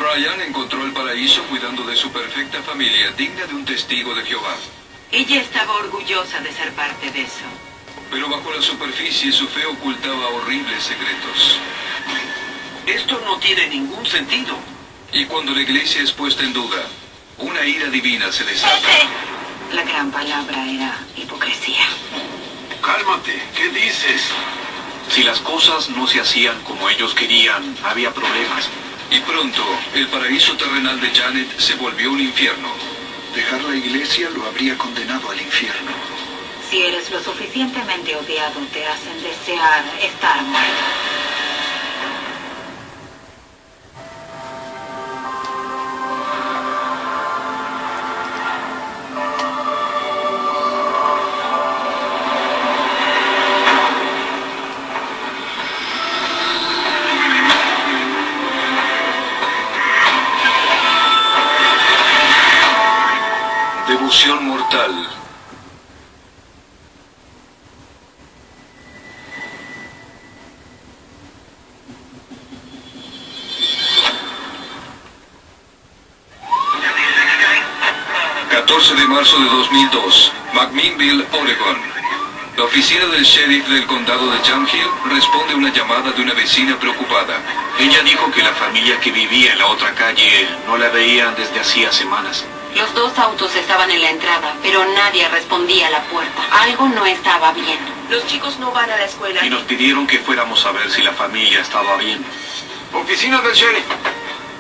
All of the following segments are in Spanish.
Brian encontró el paraíso cuidando de su perfecta familia, digna de un testigo de Jehová. Ella estaba orgullosa de ser parte de eso. Pero bajo la superficie su fe ocultaba horribles secretos. Esto no tiene ningún sentido. Y cuando la iglesia es puesta en duda, una ira divina se desata. La gran palabra era hipocresía. Cálmate, ¿qué dices? Si las cosas no se hacían como ellos querían, había problemas. Y pronto, el paraíso terrenal de Janet se volvió un infierno. Dejar la iglesia lo habría condenado al infierno. Si eres lo suficientemente odiado, te hacen desear estar muerto. Devoción mortal. De marzo de 2002, McMinnville, Oregon. La oficina del sheriff del condado de Yamhill responde a una llamada de una vecina preocupada. Ella dijo que la familia que vivía en la otra calle no la veían desde hacía semanas. Los dos autos estaban en la entrada, pero nadie respondía a la puerta. Algo no estaba bien. Los chicos no van a la escuela. Y nos pidieron que fuéramos a ver si la familia estaba bien. Oficina del sheriff.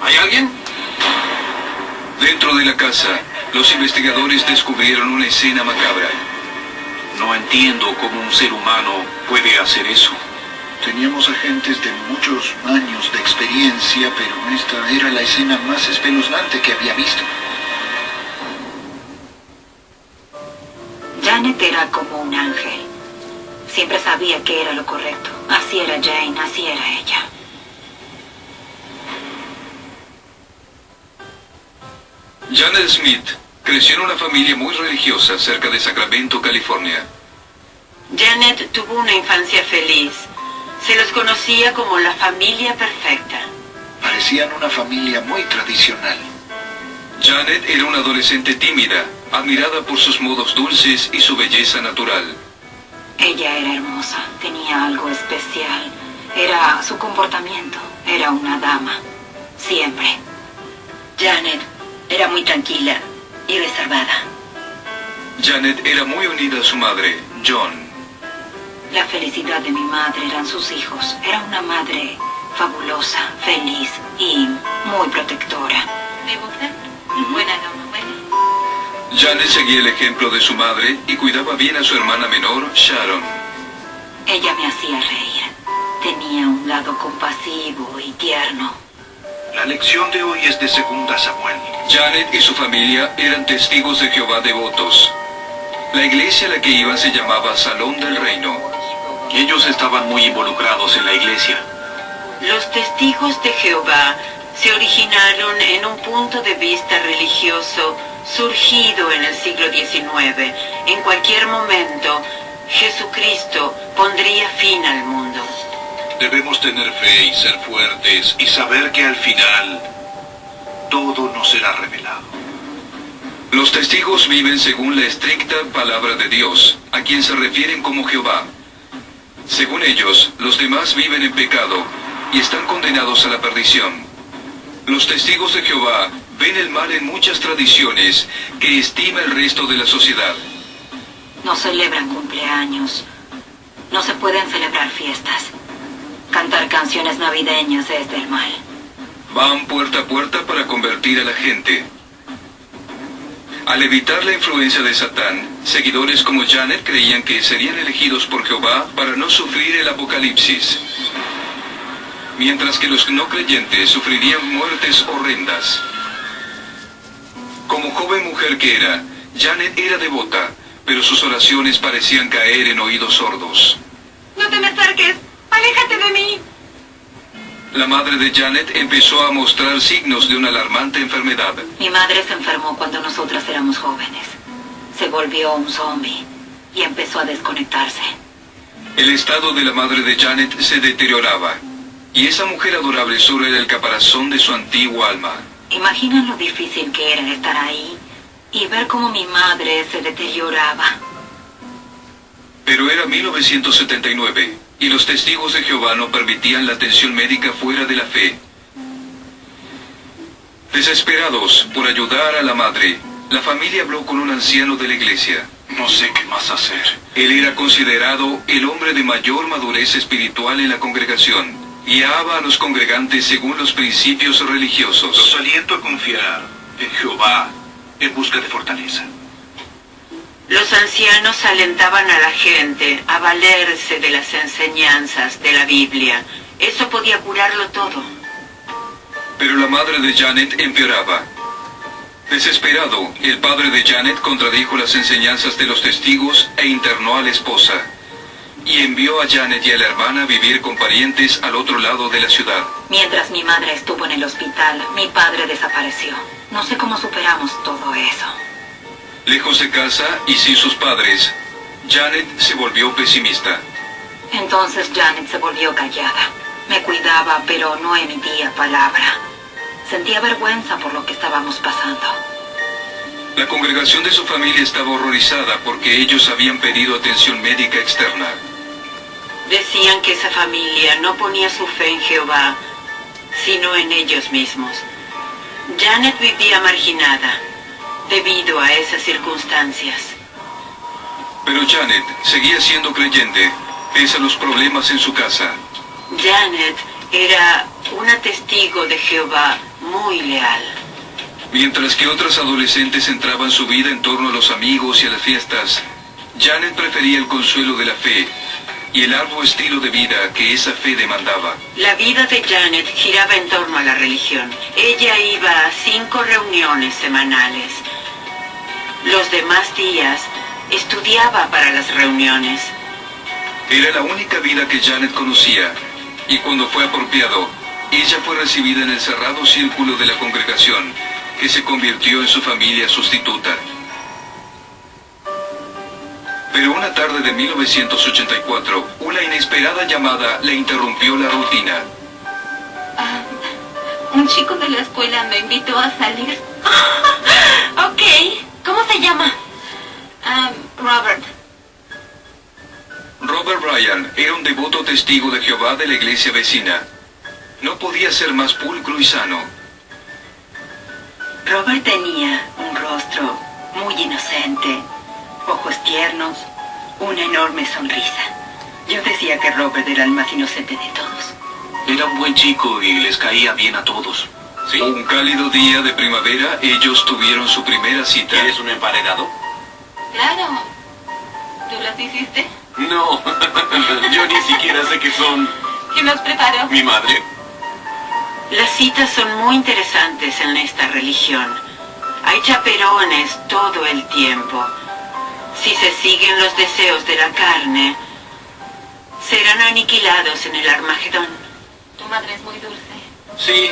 ¿Hay alguien? Dentro de la casa, los investigadores descubrieron una escena macabra. No entiendo cómo un ser humano puede hacer eso. Teníamos agentes de muchos años de experiencia, pero esta era la escena más espeluznante que había visto. Janet era como un ángel. Siempre sabía que era lo correcto. Así era Jane, así era ella. Janet Smith creció en una familia muy religiosa cerca de Sacramento, California. Janet tuvo una infancia feliz. Se los conocía como la familia perfecta. Parecían una familia muy tradicional. Janet era una adolescente tímida, admirada por sus modos dulces y su belleza natural. Ella era hermosa, tenía algo especial. Era su comportamiento, era una dama, siempre. Janet era muy tranquila y reservada. Janet era muy unida a su madre, John. La felicidad de mi madre eran sus hijos. Era una madre fabulosa, feliz y muy protectora. ¿Me gusta? Buena dama, buena. Janet seguía el ejemplo de su madre y cuidaba bien a su hermana menor, Sharon. Ella me hacía reír. Tenía un lado compasivo y tierno. La lección de hoy es de 2 Samuel. Janet y su familia eran testigos de Jehová devotos. La iglesia a la que iban se llamaba Salón del Reino. Ellos estaban muy involucrados en la iglesia. Los testigos de Jehová se originaron en un punto de vista religioso surgido en el siglo XIX. En cualquier momento, Jesucristo pondría fin al mundo. Debemos tener fe y ser fuertes y saber que al final todo nos será revelado. Los testigos viven según la estricta palabra de Dios, a quien se refieren como Jehová. Según ellos, los demás viven en pecado y están condenados a la perdición. Los testigos de Jehová ven el mal en muchas tradiciones que estima el resto de la sociedad. No celebran cumpleaños. No se pueden celebrar fiestas. Cantar canciones navideñas es del mal. Van puerta a puerta para convertir a la gente. Al evitar la influencia de Satán, seguidores como Janet creían que serían elegidos por Jehová para no sufrir el apocalipsis, mientras que los no creyentes sufrirían muertes horrendas. Como joven mujer que era, Janet era devota, pero sus oraciones parecían caer en oídos sordos. ¡No te me acerques! ¡Aléjate de mí! La madre de Janet empezó a mostrar signos de una alarmante enfermedad. Mi madre se enfermó cuando nosotras éramos jóvenes. Se volvió un zombie y empezó a desconectarse. El estado de la madre de Janet se deterioraba. Y esa mujer adorable solo era el caparazón de su antigua alma. ¿Imaginan lo difícil que era estar ahí y ver cómo mi madre se deterioraba? Pero era 1979 y los testigos de Jehová no permitían la atención médica fuera de la fe. Desesperados por ayudar a la madre, la familia habló con un anciano de la iglesia. No sé qué más hacer. Él era considerado el hombre de mayor madurez espiritual en la congregación. Guiaba a los congregantes según los principios religiosos. Los aliento a confiar en Jehová en busca de fortaleza. Los ancianos alentaban a la gente a valerse de las enseñanzas de la Biblia. Eso podía curarlo todo. Pero la madre de Janet empeoraba. Desesperado, el padre de Janet contradijo las enseñanzas de los testigos e internó a la esposa. Y envió a Janet y a la hermana a vivir con parientes al otro lado de la ciudad. Mientras mi madre estuvo en el hospital, mi padre desapareció. No sé cómo superamos todo eso. Lejos de casa y sin sus padres, Janet se volvió pesimista. Entonces Janet se volvió callada. Me cuidaba, pero no emitía palabra. Sentía vergüenza por lo que estábamos pasando. La congregación de su familia estaba horrorizada porque ellos habían pedido atención médica externa. Decían que esa familia no ponía su fe en Jehová, sino en ellos mismos. Janet vivía marginada debido a esas circunstancias. Pero Janet seguía siendo creyente, pese a los problemas en su casa. Janet era una testigo de Jehová muy leal. Mientras que otras adolescentes centraban su vida en torno a los amigos y a las fiestas, Janet prefería el consuelo de la fe y el arduo estilo de vida que esa fe demandaba. La vida de Janet giraba en torno a la religión. Ella iba a 5 reuniones semanales. Los demás días estudiaba para las reuniones. Era la única vida que Janet conocía, y cuando fue apropiado, ella fue recibida en el cerrado círculo de la congregación, que se convirtió en su familia sustituta. Pero una tarde de 1984, una inesperada llamada le interrumpió la rutina. Un chico de la escuela me invitó a salir. Ok. ¿Cómo se llama? Robert. Robert Bryan era un devoto testigo de Jehová de la iglesia vecina. No podía ser más pulcro y sano. Robert tenía un rostro muy inocente, ojos tiernos, una enorme sonrisa. Yo decía que Robert era el más inocente de todos. Era un buen chico y les caía bien a todos. ¿Sí? Un cálido día de primavera, ellos tuvieron su primera cita. ¿Quieres un emparedado? Claro. ¿Tú las hiciste? No, yo ni siquiera sé qué son. ¿Quién los preparó? Mi madre. Las citas son muy interesantes en esta religión. Hay chaperones todo el tiempo. Si se siguen los deseos de la carne, serán aniquilados en el Armagedón. Tu madre es muy dulce. Sí,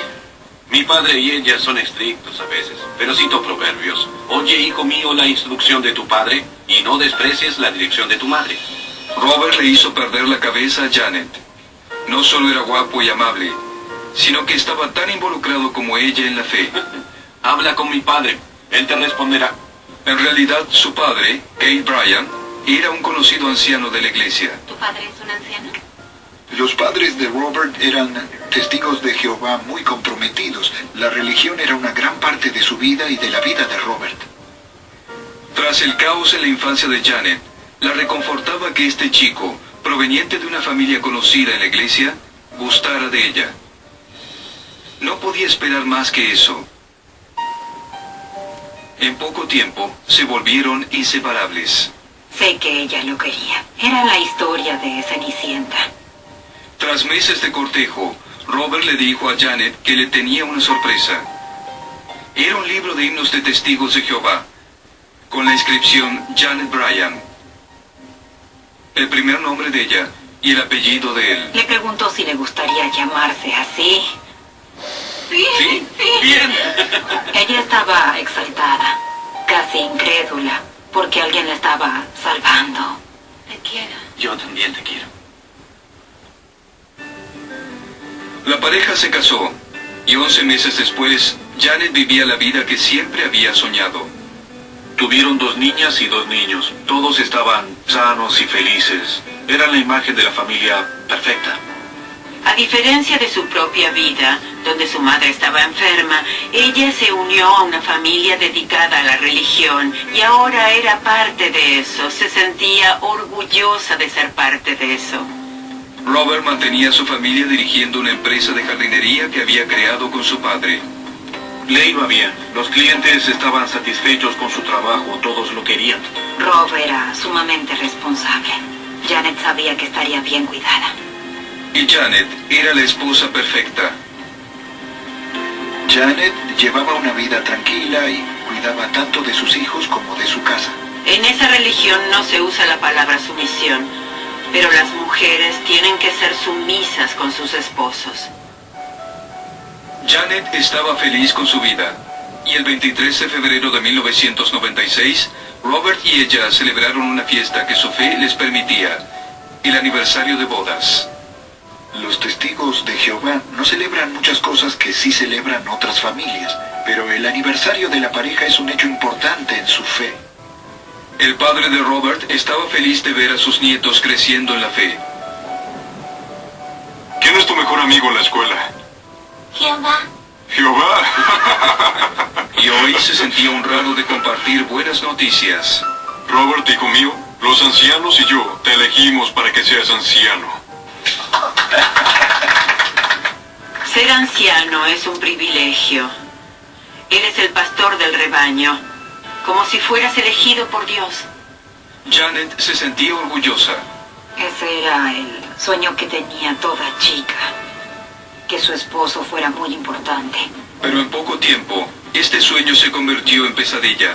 mi padre y ella son estrictos a veces, pero cito proverbios. Oye, hijo mío, la instrucción de tu padre y no desprecies la dirección de tu madre. Robert le hizo perder la cabeza a Janet. No solo era guapo y amable, sino que estaba tan involucrado como ella en la fe. Habla con mi padre, él te responderá. En realidad, su padre, Kate Bryan, era un conocido anciano de la iglesia. ¿Tu padre es un anciano? Los padres de Robert eran testigos de Jehová muy comprometidos. La religión era una gran parte de su vida y de la vida de Robert. Tras el caos en la infancia de Janet, la reconfortaba que este chico, proveniente de una familia conocida en la iglesia, gustara de ella. No podía esperar más que eso. En poco tiempo, se volvieron inseparables. Sé que ella lo quería. Era la historia de Cenicienta. Tras meses de cortejo, Robert le dijo a Janet que le tenía una sorpresa. Era un libro de himnos de testigos de Jehová, con la inscripción Janet Bryan, el primer nombre de ella y el apellido de él. Le preguntó si le gustaría llamarse así. ¿Sí? Bien. Ella estaba exaltada, casi incrédula, porque alguien la estaba salvando. Te quiero. Yo también te quiero. La pareja se casó y 11 meses después, Janet vivía la vida que siempre había soñado. Tuvieron 2 niñas y 2 niños. Todos estaban sanos y felices. Eran la imagen de la familia perfecta. A diferencia de su propia vida, donde su madre estaba enferma, ella se unió a una familia dedicada a la religión y ahora era parte de eso. Se sentía orgullosa de ser parte de eso. Robert mantenía a su familia dirigiendo una empresa de jardinería que había creado con su padre. Le iba bien. Los clientes estaban satisfechos con su trabajo. Todos lo querían. Rob era sumamente responsable. Janet sabía que estaría bien cuidada. Y Janet era la esposa perfecta. Janet llevaba una vida tranquila y cuidaba tanto de sus hijos como de su casa. En esa religión no se usa la palabra sumisión, pero las mujeres tienen que ser sumisas con sus esposos. Janet estaba feliz con su vida, y el 23 de febrero de 1996, Robert y ella celebraron una fiesta que su fe les permitía, el aniversario de bodas. Los testigos de Jehová no celebran muchas cosas que sí celebran otras familias, pero el aniversario de la pareja es un hecho importante en su fe. El padre de Robert estaba feliz de ver a sus nietos creciendo en la fe. ¿Quién es tu mejor amigo en la escuela? Jehová. Jehová. Y hoy se sentía honrado de compartir buenas noticias. Robert, hijo mío, los ancianos y yo te elegimos para que seas anciano. Ser anciano es un privilegio. Eres el pastor del rebaño, como si fueras elegido por Dios. Janet se sentía orgullosa. Ese era el sueño que tenía toda chica. Que su esposo fuera muy importante. Pero en poco tiempo, este sueño se convirtió en pesadilla.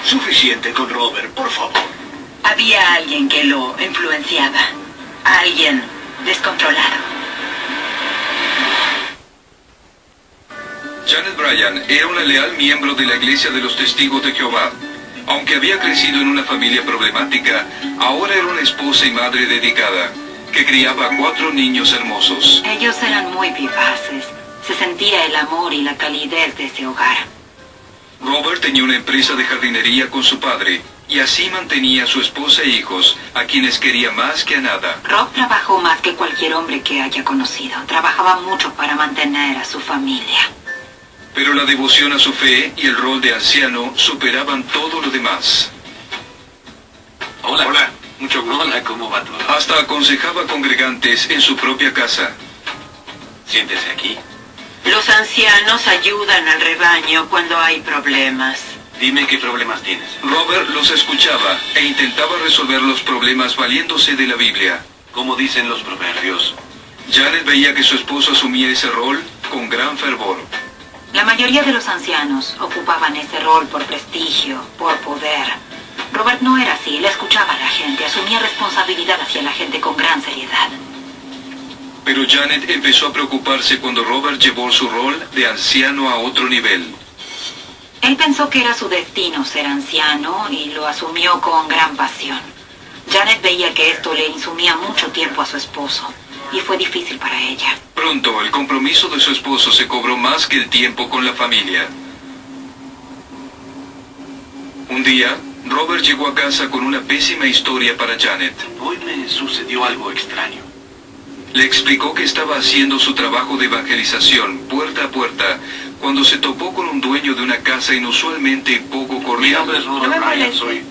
Suficiente con Robert, por favor. Había alguien que lo influenciaba. Alguien descontrolado. Janet Bryan era una leal miembro de la Iglesia de los Testigos de Jehová. Aunque había crecido en una familia problemática, ahora era una esposa y madre dedicada, que criaba a 4 niños hermosos. Ellos eran muy vivaces. Se sentía el amor y la calidez de ese hogar. Robert tenía una empresa de jardinería con su padre, y así mantenía a su esposa e hijos, a quienes quería más que a nada. Rob trabajó más que cualquier hombre que haya conocido. Trabajaba mucho para mantener a su familia. Pero la devoción a su fe y el rol de anciano superaban todo lo demás. Hola. Hola, mucho gusto. Hola, ¿cómo va todo? Hasta aconsejaba congregantes en su propia casa. Siéntese aquí. Los ancianos ayudan al rebaño cuando hay problemas. Dime qué problemas tienes. Robert los escuchaba e intentaba resolver los problemas valiéndose de la Biblia. Como dicen los proverbios. Janet veía que su esposo asumía ese rol con gran fervor. La mayoría de los ancianos ocupaban ese rol por prestigio, por poder. Robert no era así. Él escuchaba a la gente, asumía responsabilidad hacia la gente con gran seriedad. Pero Janet empezó a preocuparse cuando Robert llevó su rol de anciano a otro nivel. Él pensó que era su destino ser anciano y lo asumió con gran pasión. Janet veía que esto le insumía mucho tiempo a su esposo y fue difícil para ella. Pronto, el compromiso de su esposo se cobró más que el tiempo con la familia. Un día, Robert llegó a casa con una pésima historia para Janet. Hoy me sucedió algo extraño. Le explicó que estaba haciendo su trabajo de evangelización puerta a puerta cuando se topó con un dueño de una casa inusualmente poco Mi cordial. nombre es Robert Bryan, soy...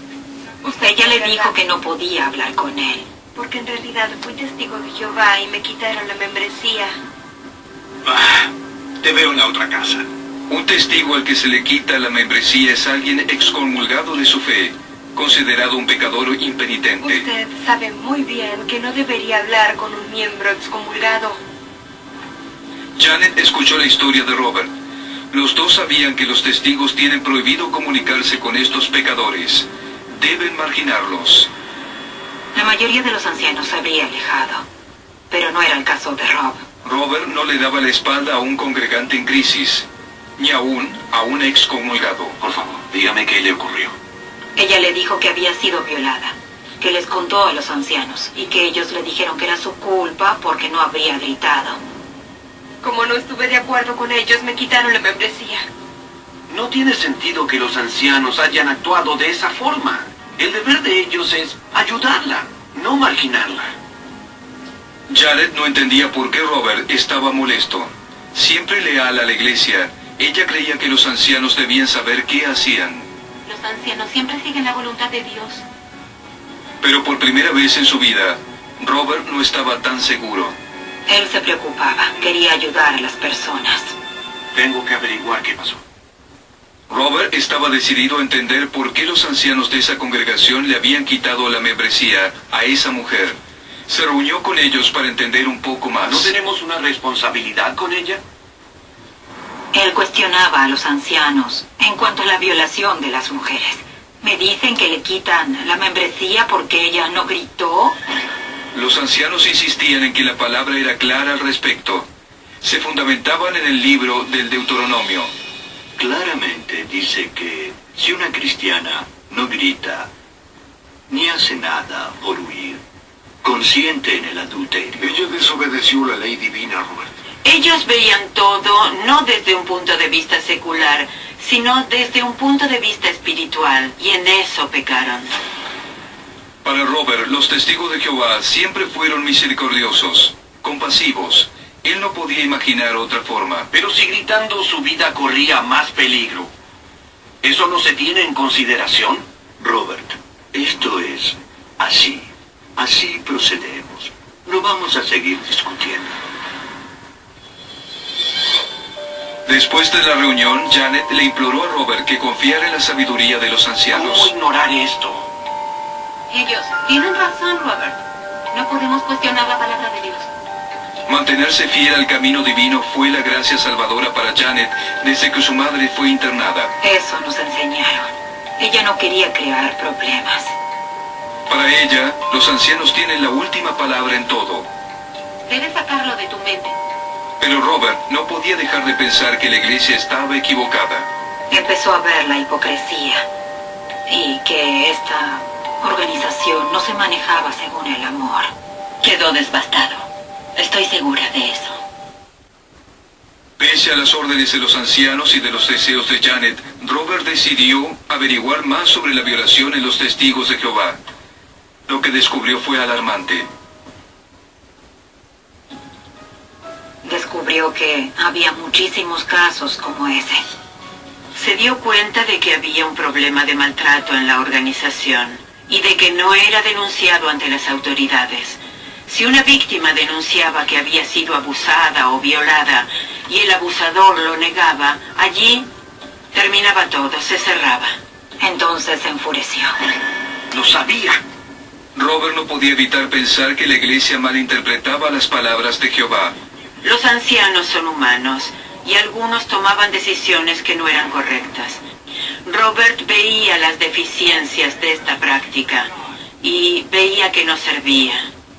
Ella le dijo que no podía hablar con él. Porque en realidad fui testigo de Jehová y me quitaron la membresía. Te veo en la otra casa. Un testigo al que se le quita la membresía es alguien excomulgado de su fe, considerado un pecador impenitente. Usted sabe muy bien que no debería hablar con un miembro excomulgado. Janet escuchó la historia de Robert. Los dos sabían que los testigos tienen prohibido comunicarse con estos pecadores. Deben marginarlos. La mayoría de los ancianos se habría alejado, pero no era el caso de Rob. Robert no le daba la espalda a un congregante en crisis, ni aún a un excomulgado. Por favor, dígame qué le ocurrió. Ella le dijo que había sido violada, que les contó a los ancianos y que ellos le dijeron que era su culpa porque no habría gritado. Como no estuve de acuerdo con ellos, me quitaron la membresía. No tiene sentido que los ancianos hayan actuado de esa forma. El deber de ellos es ayudarla, no marginarla. Janet no entendía por qué Robert estaba molesto. Siempre leal a la iglesia, ella creía que los ancianos debían saber qué hacían. Los ancianos siempre siguen la voluntad de Dios. Pero por primera vez en su vida, Robert no estaba tan seguro. Él se preocupaba, quería ayudar a las personas. Tengo que averiguar qué pasó. Robert estaba decidido a entender por qué los ancianos de esa congregación le habían quitado la membresía a esa mujer. Se reunió con ellos para entender un poco más. ¿No tenemos una responsabilidad con ella? Él cuestionaba a los ancianos en cuanto a la violación de las mujeres. Me dicen que le quitan la membresía porque ella no gritó. Los ancianos insistían en que la palabra era clara al respecto. Se fundamentaban en el libro del Deuteronomio. Claramente dice que si una cristiana no grita ni hace nada por huir, consciente en el adulterio. Ella desobedeció la ley divina, Robert. Ellos veían todo no desde un punto de vista secular, sino desde un punto de vista espiritual, y en eso pecaron. Para Robert, los testigos de Jehová siempre fueron misericordiosos, compasivos. Él no podía imaginar otra forma. Pero si gritando su vida corría más peligro, ¿eso no se tiene en consideración? Robert, esto es así. Así procedemos. No vamos a seguir discutiendo. Después de la reunión, Janet le imploró a Robert que confiara en la sabiduría de los ¿Cómo ancianos. ignorar esto? Ellos tienen razón, Robert. No podemos cuestionar la palabra de Dios. Mantenerse fiel al camino divino fue la gracia salvadora para Janet desde que su madre fue internada. Eso nos enseñaron. Ella no quería crear problemas. Para ella, los ancianos tienen la última palabra en todo. Debes sacarlo de tu mente. Pero Robert no podía dejar de pensar que la iglesia estaba equivocada. Empezó a ver la hipocresía y que esta organización no se manejaba según el amor. Quedó devastado. Estoy segura de eso. Pese a las órdenes de los ancianos y de los deseos de Janet, Robert decidió averiguar más sobre la violación en los testigos de Jehová. Lo que descubrió fue alarmante. Descubrió que había muchísimos casos como ese. Se dio cuenta de que había un problema de maltrato en la organización y de que no era denunciado ante las autoridades. Si una víctima denunciaba que había sido abusada o violada y el abusador lo negaba, allí terminaba todo, se cerraba. Entonces se enfureció. Lo sabía. Robert no podía evitar pensar que la iglesia malinterpretaba las palabras de Jehová. Los ancianos son humanos y algunos tomaban decisiones que no eran correctas. Robert veía las deficiencias de esta práctica y veía que no servía.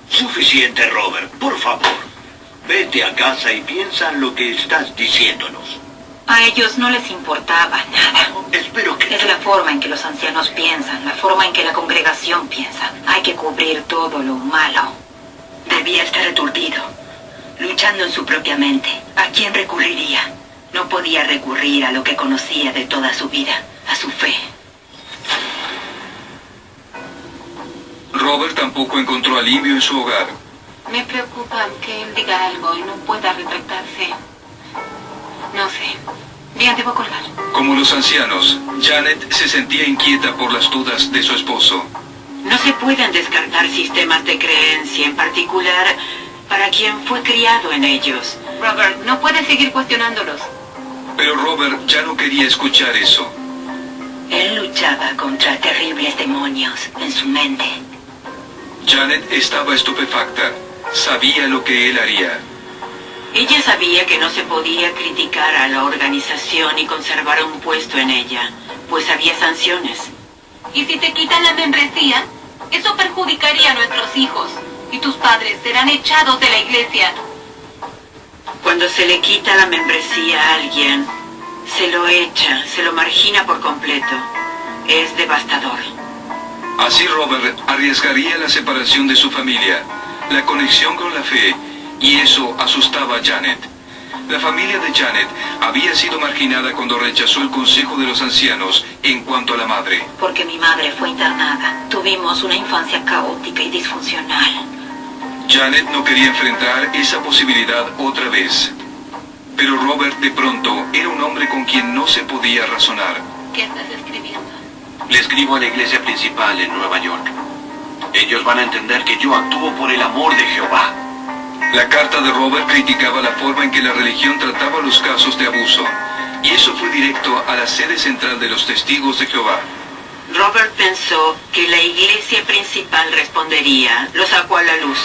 Suficiente, Robert. Por favor. Vete a casa y piensa en lo que estás diciéndonos. A ellos no les importaba nada. Espero que... Es la forma en que los ancianos piensan, la forma en que la congregación piensa. Hay que cubrir todo lo malo. Debía estar aturdido, luchando en su propia mente. ¿A quién recurriría? No podía recurrir a lo que conocía de toda su vida, a su fe. Robert tampoco encontró alivio en su hogar. Me preocupa que él diga algo y no pueda retractarse. No sé. Bien, debo colgar. Como los ancianos, Janet se sentía inquieta por las dudas de su esposo. No se pueden descartar sistemas de creencia, en particular para quien fue criado en ellos. Robert, no puedes seguir cuestionándolos. Pero Robert ya no quería escuchar eso. Él luchaba contra terribles demonios en su mente. Janet estaba estupefacta. Sabía lo que él haría. Ella sabía que no se podía criticar a la organización y conservar un puesto en ella, pues había sanciones. ¿Y si te quitan la membresía? Eso perjudicaría a nuestros hijos. Y tus padres serán echados de la iglesia. Cuando se le quita la membresía a alguien, se lo echa, se lo margina por completo. Es devastador. Así Robert arriesgaría la separación de su familia, la conexión con la fe, y eso asustaba a Janet. La familia de Janet había sido marginada cuando rechazó el consejo de los ancianos en cuanto a la madre. Porque mi madre fue internada. Tuvimos una infancia caótica y disfuncional. Janet no quería enfrentar esa posibilidad otra vez. Pero Robert, de pronto, era un hombre con quien no se podía razonar. ¿Qué estás escribiendo? Le escribo a la iglesia principal en Nueva York. Ellos van a entender que yo actúo por el amor de Jehová. La carta de Robert criticaba la forma en que la religión trataba los casos de abuso, y eso fue directo a la sede central de los Testigos de Jehová. Robert pensó que la iglesia principal respondería. Lo sacó a la luz.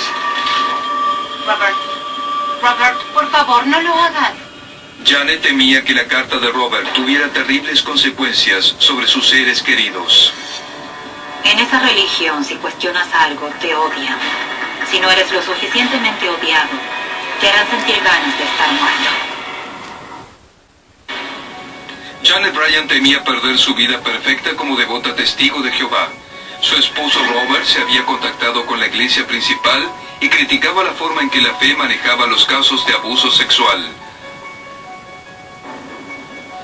Robert, por favor, no lo hagas. Janet temía que la carta de Robert tuviera terribles consecuencias sobre sus seres queridos. En esa religión, si cuestionas algo, te odian. Si no eres lo suficientemente odiado, te harán sentir ganas de estar muerto. Janet Bryan temía perder su vida perfecta como devota testigo de Jehová. Su esposo Robert se había contactado con la iglesia principal y criticaba la forma en que la fe manejaba los casos de abuso sexual.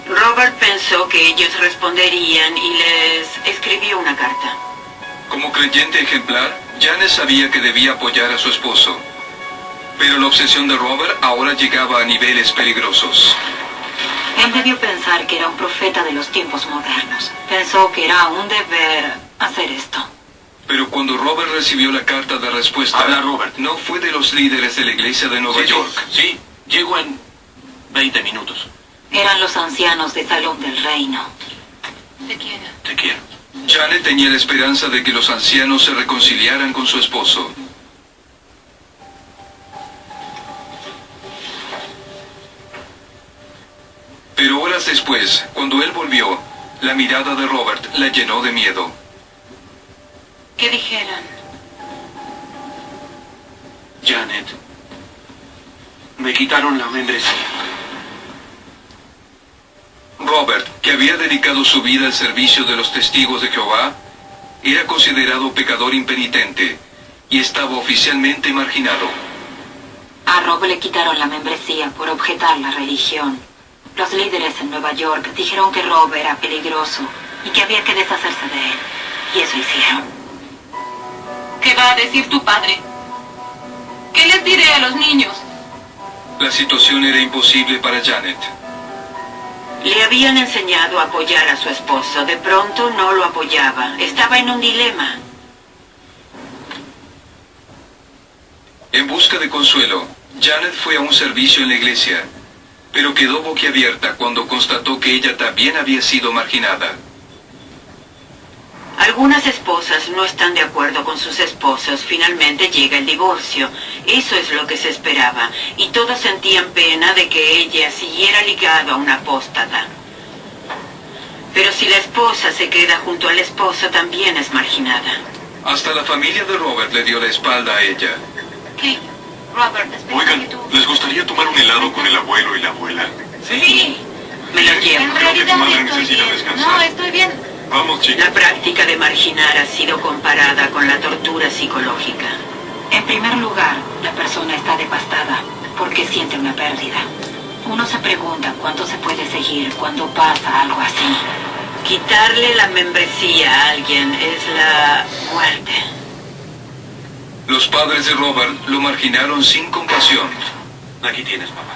Robert pensó que ellos responderían y les escribió una carta. Como creyente ejemplar, Janet sabía que debía apoyar a su esposo. Pero la obsesión de Robert ahora llegaba a niveles peligrosos. Él debió pensar que era un profeta de los tiempos modernos. Pensó que era un deber hacer esto. Pero cuando Robert recibió la carta de respuesta, Habla, Robert. no fue de los líderes de la iglesia de Nueva York. Sí, llego en 20 minutos. Eran los ancianos de Salón del Reino. Te quiero. Te quiero. Janet tenía la esperanza de que los ancianos se reconciliaran con su esposo. Pero horas después, cuando él volvió, la mirada de Robert la llenó de miedo. ¿Qué dijeron? Janet, me quitaron la membresía. Robert, que había dedicado su vida al servicio de los Testigos de Jehová, era considerado pecador impenitente y estaba oficialmente marginado. A Rob le quitaron la membresía por objetar la religión. Los líderes en Nueva York dijeron que Rob era peligroso y que había que deshacerse de él. Y eso hicieron. ¿Qué va a decir tu padre? ¿Qué les diré a los niños? La situación era imposible para Janet. Le habían enseñado a apoyar a su esposo. De pronto no lo apoyaba. Estaba en un dilema. En busca de consuelo, Janet fue a un servicio en la iglesia, pero quedó boquiabierta cuando constató que ella también había sido marginada. Algunas esposas no están de acuerdo con sus esposos. Finalmente llega el divorcio. Eso es lo que se esperaba. Y todos sentían pena de que ella siguiera ligada a una apóstata. Pero si la esposa se queda junto al esposo, también es marginada. Hasta la familia de Robert le dio la espalda a ella. ¿Qué? Robert, espera Oigan, que tú... ¿les gustaría tomar un helado con el abuelo y la abuela? Sí. Me lo llevo. En Creo que tu realidad madre estoy necesita bien. descansar. No, estoy bien. Vamos, chicos. La práctica de marginar ha sido comparada con la tortura psicológica. En primer lugar, la persona está devastada porque siente una pérdida. Uno se pregunta cuánto se puede seguir cuando pasa algo así. Quitarle la membresía a alguien es la muerte. Los padres de Robert lo marginaron sin compasión. Aquí tienes, papá.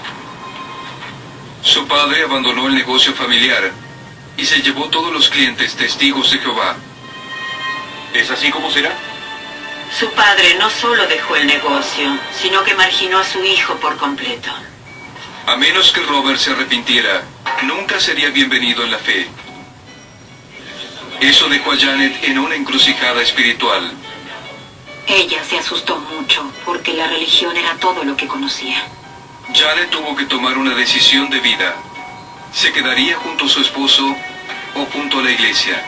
Su padre abandonó el negocio familiar y se llevó todos los clientes testigos de Jehová. ¿Es así como será? Su padre no solo dejó el negocio, sino que marginó a su hijo por completo. A menos que Robert se arrepintiera, nunca sería bienvenido en la fe. Eso dejó a Janet en una encrucijada espiritual. Ella se asustó mucho porque la religión era todo lo que conocía. Janet tuvo que tomar una decisión de vida. ¿Se quedaría junto a su esposo o junto a la iglesia?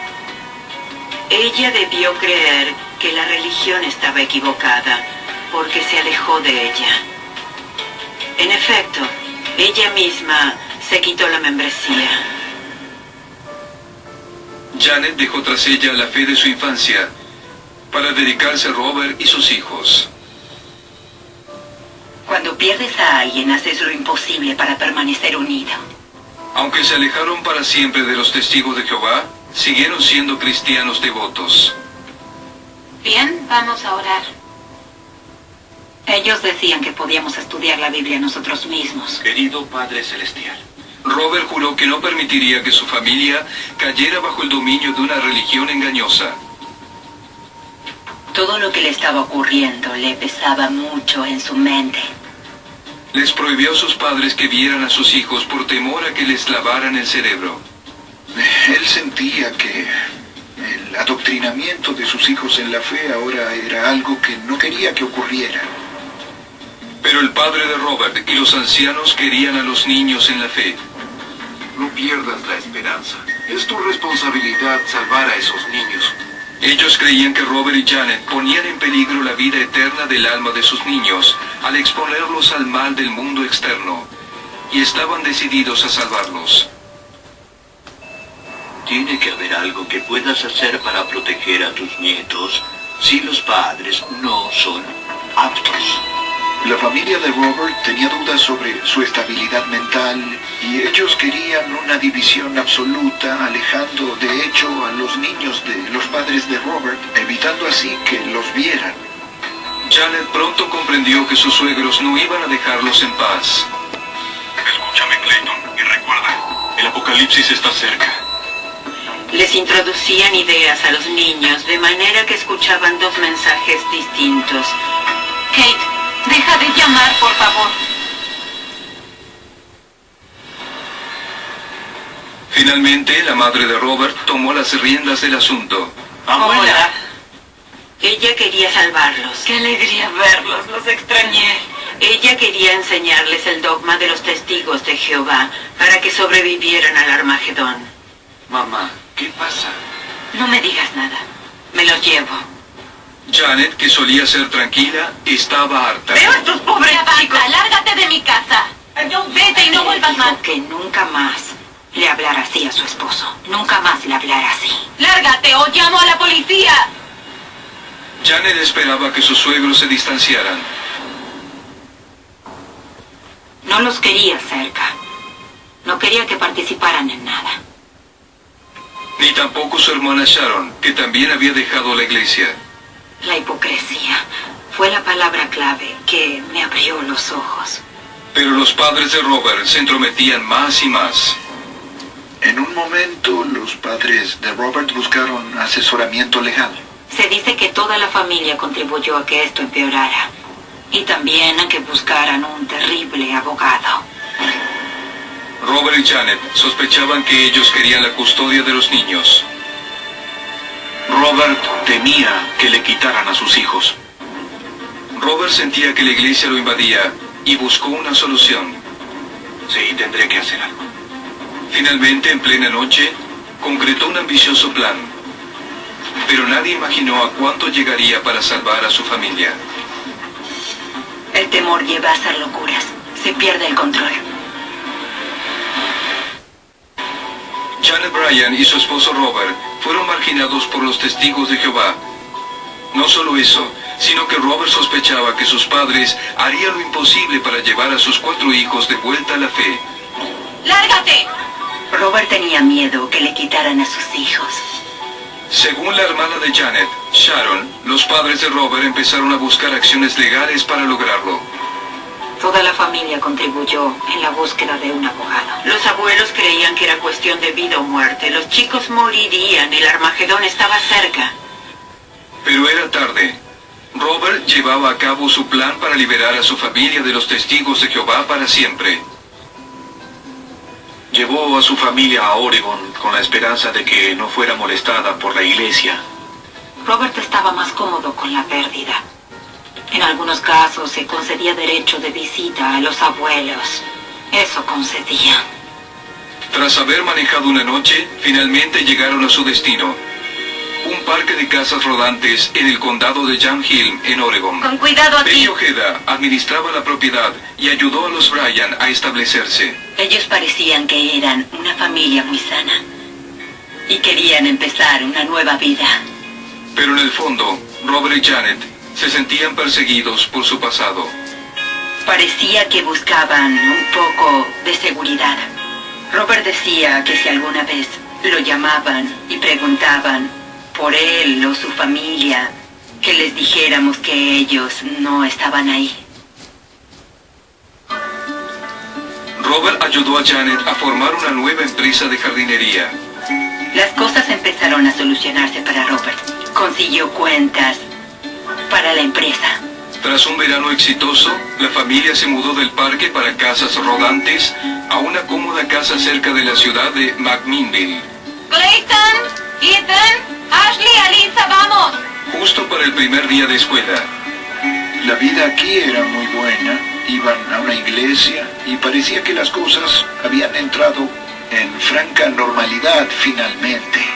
Ella debió creer que la religión estaba equivocada porque se alejó de ella. En efecto, ella misma se quitó la membresía. Janet dejó tras ella la fe de su infancia para dedicarse a Robert y sus hijos. Cuando pierdes a alguien, haces lo imposible para permanecer unido. Aunque se alejaron para siempre de los testigos de Jehová, siguieron siendo cristianos devotos. Bien, vamos a orar. Ellos decían que podíamos estudiar la Biblia nosotros mismos. Querido Padre Celestial, Robert juró que no permitiría que su familia cayera bajo el dominio de una religión engañosa. Todo lo que le estaba ocurriendo le pesaba mucho en su mente. Les prohibió a sus padres que vieran a sus hijos por temor a que les lavaran el cerebro. Él sentía que el adoctrinamiento de sus hijos en la fe ahora era algo que no quería que ocurriera. Pero el padre de Robert y los ancianos querían a los niños en la fe. No pierdas la esperanza. Es tu responsabilidad salvar a esos niños. Ellos creían que Robert y Janet ponían en peligro la vida eterna del alma de sus niños al exponerlos al mal del mundo externo, y estaban decididos a salvarlos. Tiene que haber algo que puedas hacer para proteger a tus nietos si los padres no son aptos. La familia de Robert tenía dudas sobre su estabilidad mental y ellos querían una división absoluta, alejando de hecho a los niños de los padres de Robert, evitando así que los vieran. Janet pronto comprendió que sus suegros no iban a dejarlos en paz. Escúchame, Clayton, y recuerda, el apocalipsis está cerca. Les introducían ideas a los niños de manera que escuchaban dos mensajes distintos. Kate, deja de llamar, por favor. Finalmente, la madre de Robert tomó las riendas del asunto. Hola. Ella quería salvarlos. ¡Qué alegría verlos! Los extrañé. Ella quería enseñarles el dogma de los testigos de Jehová para que sobrevivieran al Armagedón. mamá, ¿qué pasa? No me digas nada. Me los llevo. Janet, que solía ser tranquila, estaba harta. ¡Veo a estos pobres Ya basta, chicos! lárgate de mi casa. Vete y no vuelvas Dijo más. que nunca más le hablara así a su esposo. Nunca más le hablara así. Lárgate o llamo a la policía. Janet esperaba que sus suegros se distanciaran. No los quería cerca. No quería que participaran en nada. Ni tampoco su hermana Sharon, que también había dejado la iglesia. La hipocresía fue la palabra clave que me abrió los ojos. Pero los padres de Robert se entrometían más y más. En un momento, los padres de Robert buscaron asesoramiento legal. Se dice que toda la familia contribuyó a que esto empeorara. Y también a que buscaran un terrible abogado. Robert y Janet sospechaban que ellos querían la custodia de los niños. Robert temía que le quitaran a sus hijos. Robert sentía que la iglesia lo invadía y buscó una solución. Sí, tendré que hacer algo. Finalmente, en plena noche, concretó un ambicioso plan. Pero nadie imaginó a cuánto llegaría para salvar a su familia. El temor lleva a hacer locuras. Se pierde el control. Janet Bryan y su esposo Robert fueron marginados por los testigos de Jehová. No solo eso, sino que Robert sospechaba que sus padres harían lo imposible para llevar a sus 4 hijos de vuelta a la fe. ¡Lárgate! Robert tenía miedo que le quitaran a sus hijos. Según la hermana de Janet, Sharon, los padres de Robert empezaron a buscar acciones legales para lograrlo. Toda la familia contribuyó en la búsqueda de un abogado. Los abuelos creían que era cuestión de vida o muerte. Los chicos morirían. El Armagedón estaba cerca. Pero era tarde. Robert llevaba a cabo su plan para liberar a su familia de los testigos de Jehová para siempre. Llevó a su familia a Oregon con la esperanza de que no fuera molestada por la iglesia. Robert estaba más cómodo con la pérdida. En algunos casos se concedía derecho de visita a los abuelos. Eso concedía. Tras haber manejado una noche, finalmente llegaron a su destino. Un parque de casas rodantes en el condado de Jam Hill, en Oregon. Con cuidado aquí. Betty Ojeda administraba la propiedad y ayudó a los Bryan a establecerse. Ellos parecían que eran una familia muy sana. Y querían empezar una nueva vida. Pero en el fondo, Robert y Janet se sentían perseguidos por su pasado. Parecía que buscaban un poco de seguridad. Robert decía que si alguna vez lo llamaban y preguntaban por él o su familia, que les dijéramos que ellos no estaban ahí. Robert ayudó a Janet a formar una nueva empresa de jardinería. Las cosas empezaron a solucionarse para Robert. Consiguió cuentas para la empresa. Tras un verano exitoso, la familia se mudó del parque para casas rodantes a una cómoda casa cerca de la ciudad de McMinnville. Clayton, Ethan, Ashley, Alisa, vamos. Justo para el primer día de escuela. La vida aquí era muy buena. Iban a una iglesia y parecía que las cosas habían entrado en franca normalidad finalmente.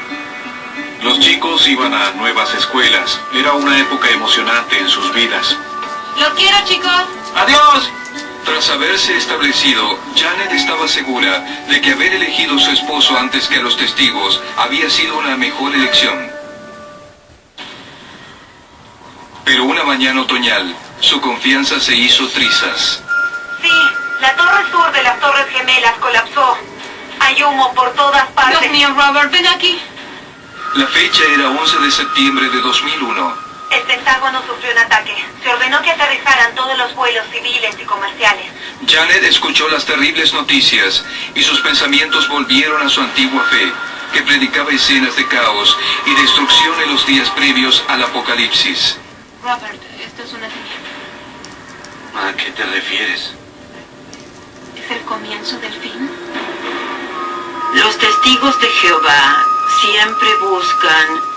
Los chicos iban a nuevas escuelas. Era una época emocionante en sus vidas. Los quiero, chicos. ¡Adiós! Tras haberse establecido, Janet estaba segura de que haber elegido a su esposo antes que a los testigos había sido una mejor elección. Pero una mañana otoñal, su confianza se hizo trizas. Sí, la torre sur de las Torres Gemelas colapsó. Hay humo por todas partes. Dios mío, Robert, ven aquí. La fecha era 11 de septiembre de 2001. El Pentágono sufrió un ataque. Se ordenó que aterrizaran todos los vuelos civiles y comerciales. Janet escuchó las terribles noticias y sus pensamientos volvieron a su antigua fe, que predicaba escenas de caos y destrucción en los días previos al apocalipsis. Robert, esto es una señal. ¿A qué te refieres? ¿Es el comienzo del fin? Los testigos de Jehová siempre buscan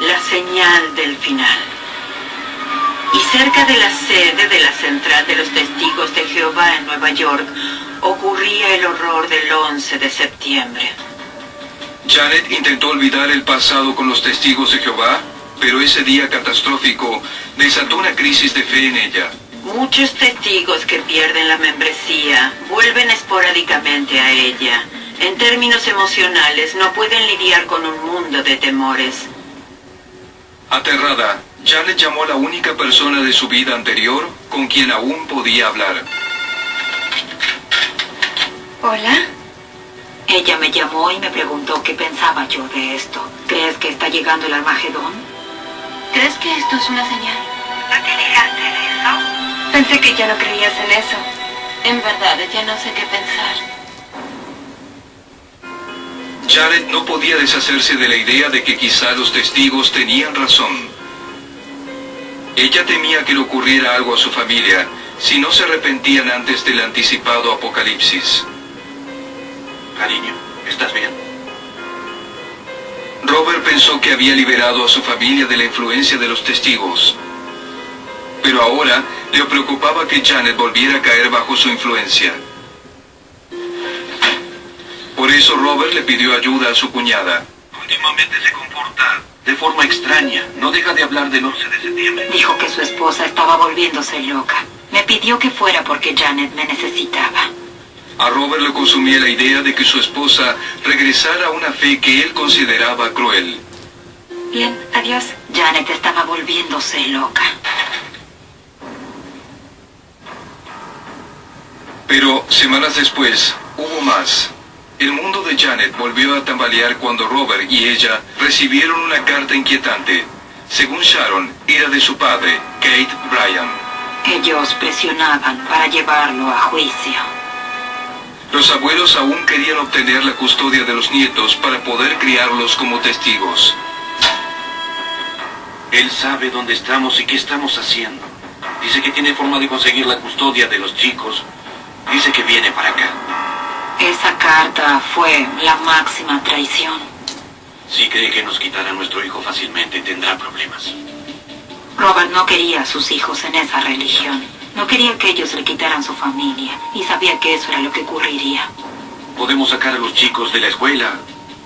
la señal del final. Y cerca de la sede de la Central de los Testigos de Jehová en Nueva York ocurría el horror del 11 de septiembre. Janet intentó olvidar el pasado con los testigos de Jehová, pero ese día catastrófico desató una crisis de fe en ella. Muchos testigos que pierden la membresía vuelven esporádicamente a ella. En términos emocionales, no pueden lidiar con un mundo de temores. Aterrada, Janet llamó a la única persona de su vida anterior con quien aún podía hablar. ¿Hola? Ella me llamó y me preguntó qué pensaba yo de esto. ¿Crees que está llegando el Armagedón? ¿Crees que esto es una señal? ¿No te alejaste de eso? Pensé que ya no creías en eso. En verdad, ya no sé qué pensar. Janet no podía deshacerse de la idea de que quizá los testigos tenían razón. Ella temía que le ocurriera algo a su familia si no se arrepentían antes del anticipado apocalipsis. Cariño, ¿estás bien? Robert pensó que había liberado a su familia de la influencia de los testigos. Pero ahora le preocupaba que Janet volviera a caer bajo su influencia. Por eso Robert le pidió ayuda a su cuñada. Últimamente se comporta de forma extraña. No deja de hablar del 11 de septiembre. Dijo que su esposa estaba volviéndose loca. Me pidió que fuera porque Janet me necesitaba. A Robert le consumía la idea de que su esposa regresara a una fe que él consideraba cruel. Bien, adiós. Janet estaba volviéndose loca. Pero semanas después, hubo más. El mundo de Janet volvió a tambalear cuando Robert y ella recibieron una carta inquietante. Según Sharon, era de su padre, Kate Bryan. Ellos presionaban para llevarlo a juicio. Los abuelos aún querían obtener la custodia de los nietos para poder criarlos como testigos. Él sabe dónde estamos y qué estamos haciendo. Dice que tiene forma de conseguir la custodia de los chicos. Dice que viene para acá. Esa carta fue la máxima traición. Si cree que nos quitará nuestro hijo fácilmente, tendrá problemas. Robert no quería a sus hijos en esa religión. No quería que ellos le quitaran su familia. Y sabía que eso era lo que ocurriría. Podemos sacar a los chicos de la escuela.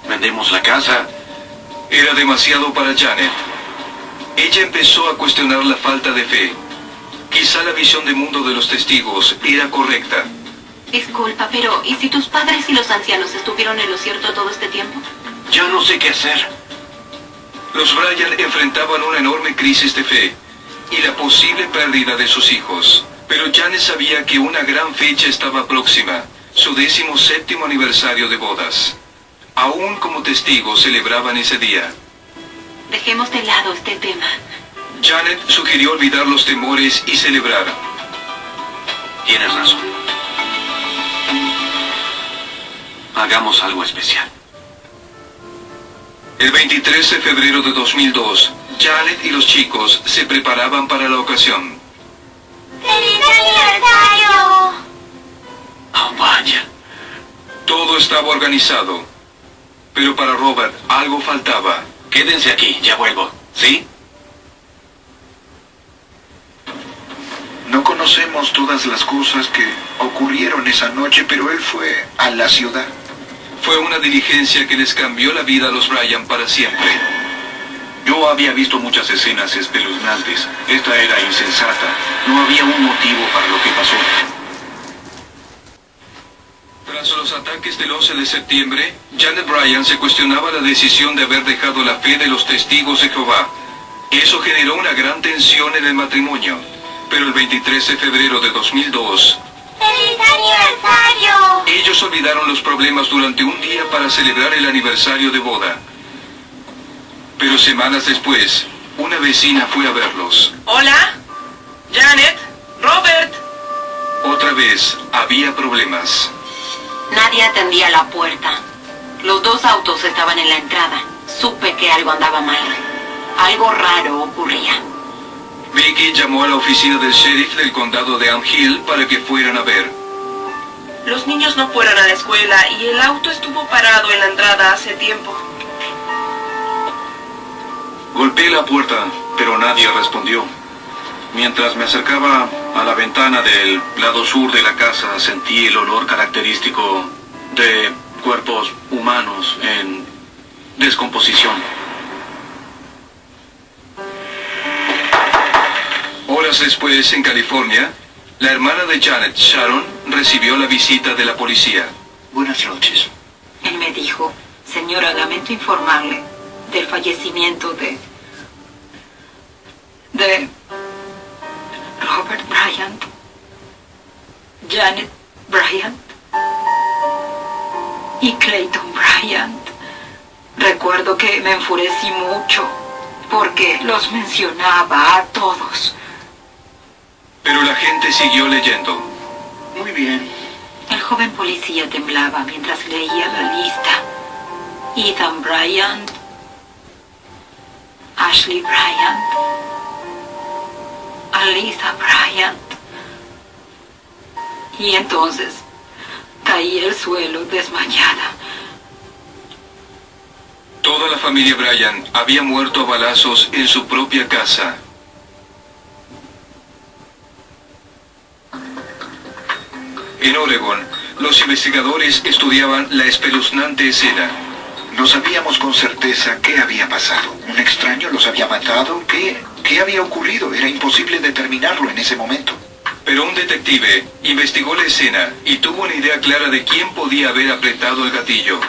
Vendemos la casa. Era demasiado para Janet. Ella empezó a cuestionar la falta de fe. Quizá la visión de mundo de los testigos era correcta. Disculpa, pero ¿y si tus padres y los ancianos estuvieron en lo cierto todo este tiempo? Ya no sé qué hacer. Los Bryan enfrentaban una enorme crisis de fe y la posible pérdida de sus hijos. Pero Janet sabía que una gran fecha estaba próxima, su 17º aniversario de bodas. Aún como testigos celebraban ese día. Dejemos de lado este tema. Janet sugirió olvidar los temores y celebrar. Tienes razón. Hagamos algo especial. El 23 de febrero de 2002, Janet y los chicos se preparaban para la ocasión. ¡Feliz aniversario! Oh, vaya. Todo estaba organizado. Pero para Robert algo faltaba. Quédense aquí, ya vuelvo. ¿Sí? No conocemos todas las cosas que ocurrieron esa noche, pero él fue a la ciudad. Fue una diligencia que les cambió la vida a los Bryan para siempre. Yo había visto muchas escenas espeluznantes. Esta era insensata. No había un motivo para lo que pasó. Tras los ataques del 11 de septiembre, Janet Bryan se cuestionaba la decisión de haber dejado la fe de los testigos de Jehová. Eso generó una gran tensión en el matrimonio. Pero el 23 de febrero de 2002... ¡Feliz aniversario! Ellos olvidaron los problemas durante un día para celebrar el aniversario de boda. Pero semanas después, una vecina fue a verlos. Hola, Janet, Robert. Otra vez, había problemas. Nadie atendía la puerta. Los dos autos estaban en la entrada. Supe que algo andaba mal. Algo raro ocurría. Vicky llamó a la oficina del sheriff del condado de Elm Hill para que fueran a ver. Los niños no fueron a la escuela y el auto estuvo parado en la entrada hace tiempo. Golpeé la puerta, pero nadie respondió. Mientras me acercaba a la ventana del lado sur de la casa, sentí el olor característico de cuerpos humanos en descomposición. Horas después, en California, la hermana de Janet, Sharon, recibió la visita de la policía. Buenas noches. Él me dijo, señora, lamento informarle del fallecimiento de Robert Bryant, Janet Bryant y Clayton Bryant. Recuerdo que me enfurecí mucho porque los mencionaba a todos. Pero la gente siguió leyendo. Muy bien. El joven policía temblaba mientras leía la lista. Ethan Bryant, Ashley Bryant, Alyssa Bryant. Y entonces caí al suelo desmayada. Toda la familia Bryan había muerto a balazos en su propia casa. En Oregon, los investigadores estudiaban la espeluznante escena. No sabíamos con certeza qué había pasado. ¿Un extraño los había matado? ¿Qué había ocurrido? Era imposible determinarlo en ese momento. Pero un detective investigó la escena y tuvo una idea clara de quién podía haber apretado el gatillo.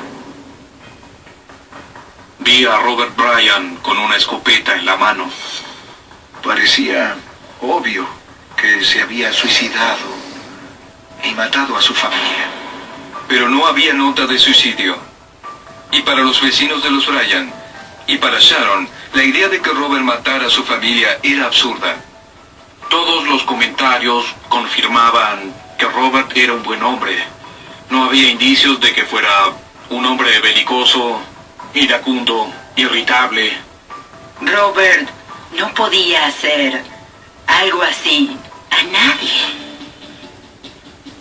Vi a Robert Bryan con una escopeta en la mano. Parecía obvio que se había suicidado y matado a su familia. Pero no había nota de suicidio. Y para los vecinos de los Bryan, y para Sharon, la idea de que Robert matara a su familia era absurda. Todos los comentarios confirmaban que Robert era un buen hombre. No había indicios de que fuera un hombre belicoso, iracundo, irritable. Robert no podía hacer algo así a nadie.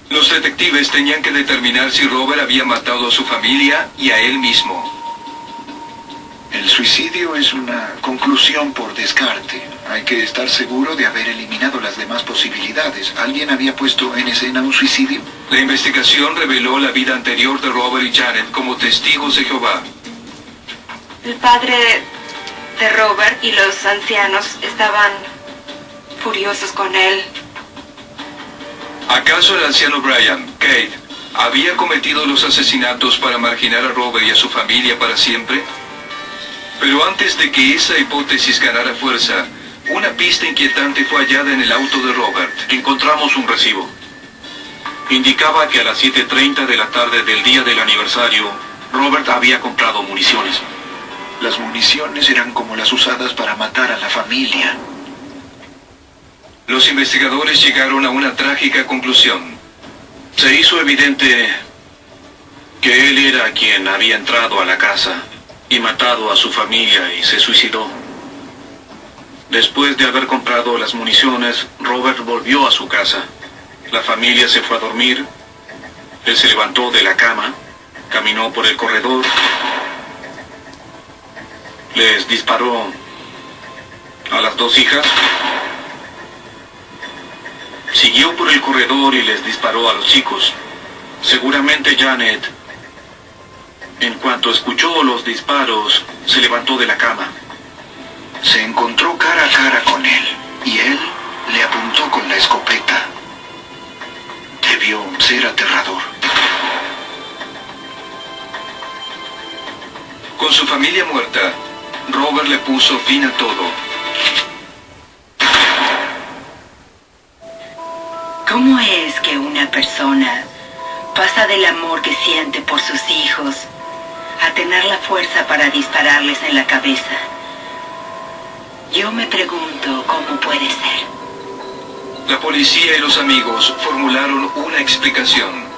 Los detectives tenían que determinar si Robert había matado a su familia y a él mismo. El suicidio es una conclusión por descarte. Hay que estar seguro de haber eliminado las demás posibilidades. ¿Alguien había puesto en escena un suicidio? La investigación reveló la vida anterior de Robert y Janet como testigos de Jehová. El padre de Robert y los ancianos estaban furiosos con él. ¿Acaso el anciano Bryan, Kate, había cometido los asesinatos para marginar a Robert y a su familia para siempre? Pero antes de que esa hipótesis ganara fuerza, una pista inquietante fue hallada en el auto de Robert. Encontramos un recibo. Indicaba que a las 7:30 de la tarde del día del aniversario, Robert había comprado municiones. Las municiones eran como las usadas para matar a la familia. Los investigadores llegaron a una trágica conclusión. Se hizo evidente que él era quien había entrado a la casa y matado a su familia y se suicidó. Después de haber comprado las municiones, Robert volvió a su casa. La familia se fue a dormir. Él se levantó de la cama, caminó por el corredor, les disparó a las dos hijas, siguió por el corredor y les disparó a los chicos. Seguramente Janet, en cuanto escuchó los disparos, se levantó de la cama. Se encontró cara a cara con él y él le apuntó con la escopeta. Debió ser aterrador. Con su familia muerta, Robert le puso fin a todo. ¿Cómo es que una persona pasa del amor que siente por sus hijos a tener la fuerza para dispararles en la cabeza? Yo me pregunto cómo puede ser. La policía y los amigos formularon una explicación.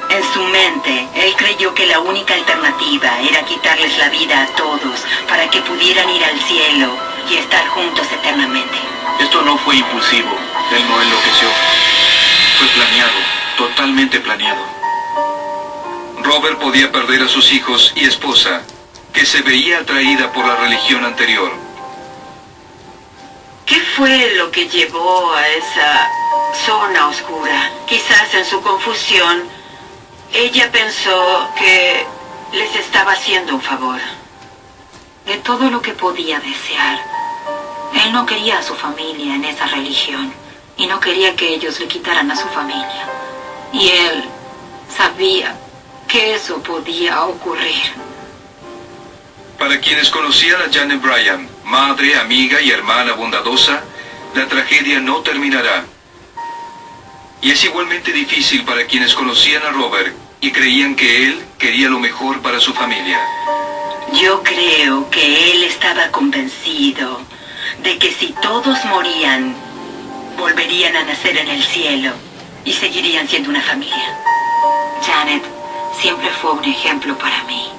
En su mente, él creyó que la única alternativa era quitarles la vida a todos para que pudieran ir al cielo y estar juntos eternamente. Esto no fue impulsivo, él no enloqueció. Fue planeado, totalmente planeado. Robert podía perder a sus hijos y esposa, que se veía atraída por la religión anterior. ¿Qué fue lo que llevó a esa zona oscura? Quizás en su confusión, ella pensó que les estaba haciendo un favor. De todo lo que podía desear, él no quería a su familia en esa religión y no quería que ellos le quitaran a su familia. Y él sabía que eso podía ocurrir. Para quienes conocían a Janet Bryan, madre, amiga y hermana bondadosa, la tragedia no terminará. Y es igualmente difícil para quienes conocían a Robert y creían que él quería lo mejor para su familia. Yo creo que él estaba convencido de que si todos morían, volverían a nacer en el cielo y seguirían siendo una familia. Janet siempre fue un ejemplo para mí.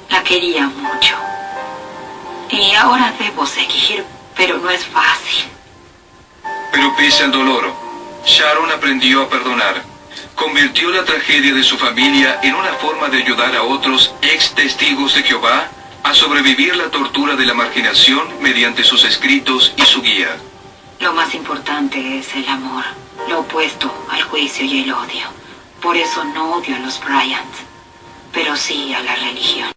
La quería mucho. Y ahora debo seguir, pero no es fácil. Pero pese al dolor, Sharon aprendió a perdonar. Convirtió la tragedia de su familia en una forma de ayudar a otros ex testigos de Jehová a sobrevivir la tortura de la marginación mediante sus escritos y su guía. Lo más importante es el amor, lo opuesto al juicio y el odio. Por eso no odio a los Bryant, pero sí a la religión.